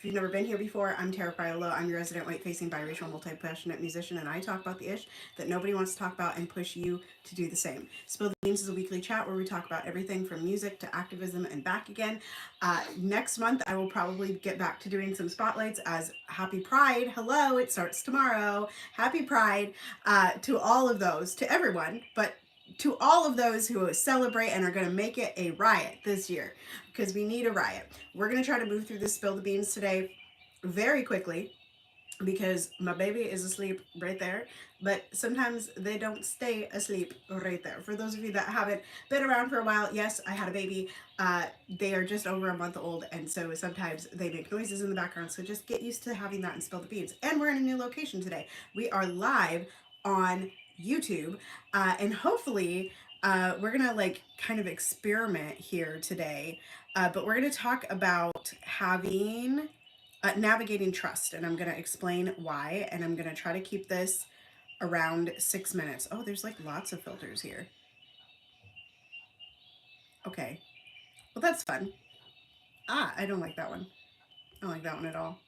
If you've never been here before, I'm Priolo. I'm your resident white-facing biracial multi-passionate musician, and I talk about the ish that nobody wants to talk about and push you to do the same. Spill the Beans is a weekly chat where we talk about everything from music to activism and back again. Next month, I will probably get back to doing some spotlights as Happy Pride. Hello, it starts tomorrow. Happy Pride to all of those, to everyone, but to all of those who celebrate and are going to make it a riot this year, because we need a riot. We're going to try to move through this Spill the Beans today very quickly because my baby is asleep right there, but sometimes they don't stay asleep right there. For those of you that haven't been around for a while, yes, I had a baby. They are just over a month old, and so sometimes they make noises in the background, so just get used to having that and Spill the Beans. And we're in a new location today. We are live on YouTube, and hopefully we're gonna like kind of experiment here today, but we're gonna talk about having navigating trust, and I'm going to explain why, and I'm going to try to keep this around 6 minutes. Oh, there's like lots of filters here. Okay, well that's fun. I don't like that one. I don't like that one at all.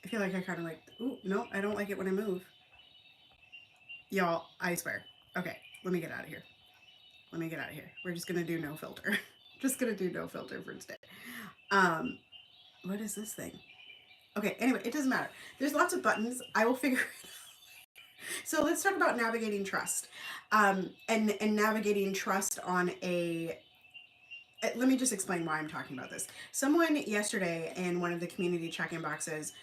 I feel like I kind of like, ooh, no, I don't like it when I move. Y'all, I swear. Okay, let me get out of here. Let me get out of here. We're just going to do no filter. Just going to do no filter for today. What is this thing? Okay, anyway, it doesn't matter. There's lots of buttons. I will figure it out. So let's talk about navigating trust, and navigating trust on a. Let me just explain why I'm talking about this. Someone yesterday in one of the community check-in boxes,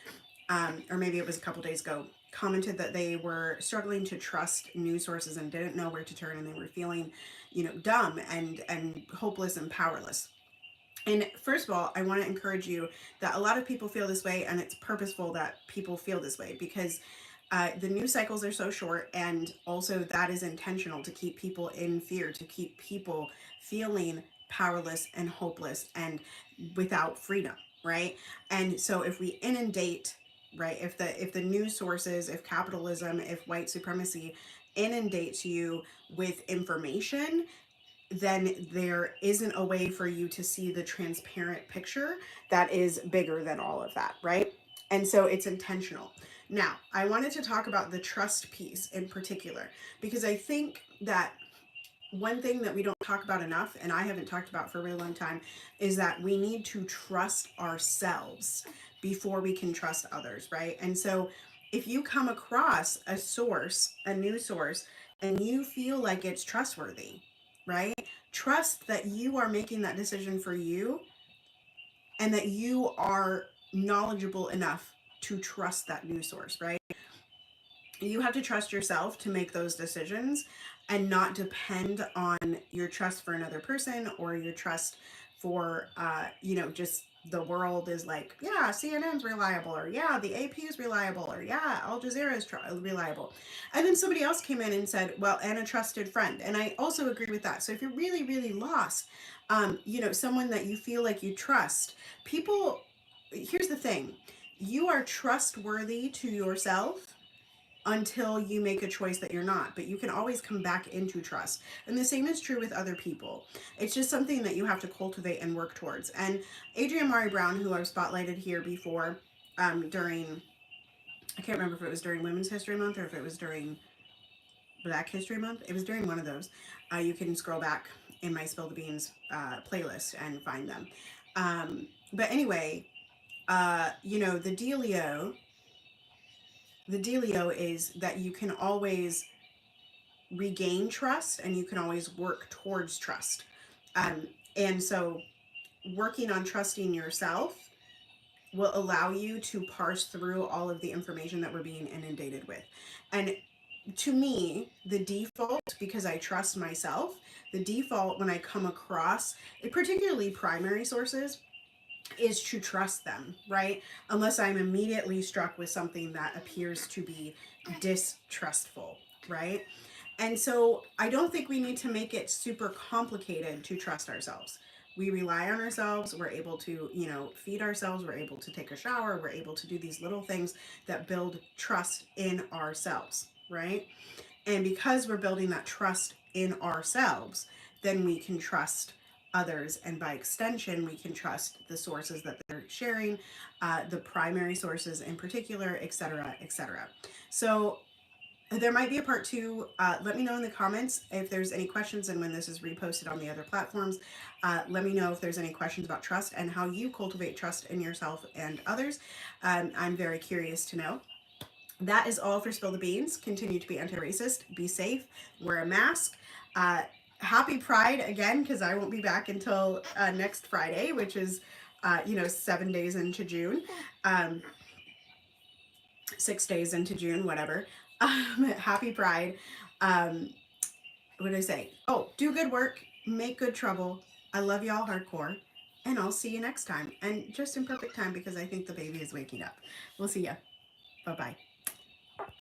or maybe it was a couple days ago, commented that they were struggling to trust news sources and didn't know where to turn, and they were feeling, dumb and hopeless and powerless. And first of all, I want to encourage you that a lot of people feel this way, and it's purposeful that people feel this way because the news cycles are so short, and also that is intentional to keep people in fear, to keep people feeling powerless and hopeless and without freedom, right? And so if we inundate, right, if the news sources, if capitalism, if white supremacy inundates you with information, then there isn't a way for you to see the transparent picture that is bigger than all of that, right? And so it's intentional. Now, I wanted to talk about the trust piece in particular because I think that one thing that we don't talk about enough, and I haven't talked about for a really long time, is that we need to trust ourselves before we can trust others, right? And so if you come across a source, a news source, and you feel like it's trustworthy, right? Trust that you are making that decision for you and that you are knowledgeable enough to trust that news source, right? You have to trust yourself to make those decisions and not depend on your trust for another person or your trust for, just the world is like, yeah, CNN's reliable, or yeah, the AP is reliable, or yeah, Al Jazeera is reliable. And then somebody else came in and said, well, and a trusted friend. And I also agree with that. So if you're really, really lost, someone that you feel like you trust, people, here's the thing, you are trustworthy to yourself until you make a choice that you're not. But you can always come back into trust. And the same is true with other people. It's just something that you have to cultivate and work towards. And Adrienne Mari Brown, who I've spotlighted here before, during, I can't remember if it was during Women's History Month or if it was during Black History Month. It was during one of those. You can scroll back in my Spill the Beans playlist and find them. But anyway, the dealio is that you can always regain trust and you can always work towards trust. And so working on trusting yourself will allow you to parse through all of the information that we're being inundated with. And to me, the default, because I trust myself, the default when I come across, particularly primary sources, is to trust them, right? Unless I'm immediately struck with something that appears to be distrustful, right? And so I don't think we need to make it super complicated to trust ourselves. We rely on ourselves. We're able to, feed ourselves. We're able to take a shower. We're able to do these little things that build trust in ourselves, right? And because we're building that trust in ourselves, then we can trust others, and by extension we can trust the sources that they're sharing, the primary sources in particular, etc., etc. So there might be a part two. Let me know in the comments if there's any questions, and when this is reposted on the other platforms, let me know if there's any questions about trust and how you cultivate trust in yourself and others. I'm very curious to know. That is all for Spill the Beans. Continue to be anti-racist, be safe, wear a mask. Happy Pride again, because I won't be back until next Friday, which is, 7 days into June. 6 days into June, whatever. Happy Pride. What did I say? Oh, do good work, make good trouble. I love y'all hardcore, and I'll see you next time. And just in perfect time because I think the baby is waking up. We'll see ya. Bye bye.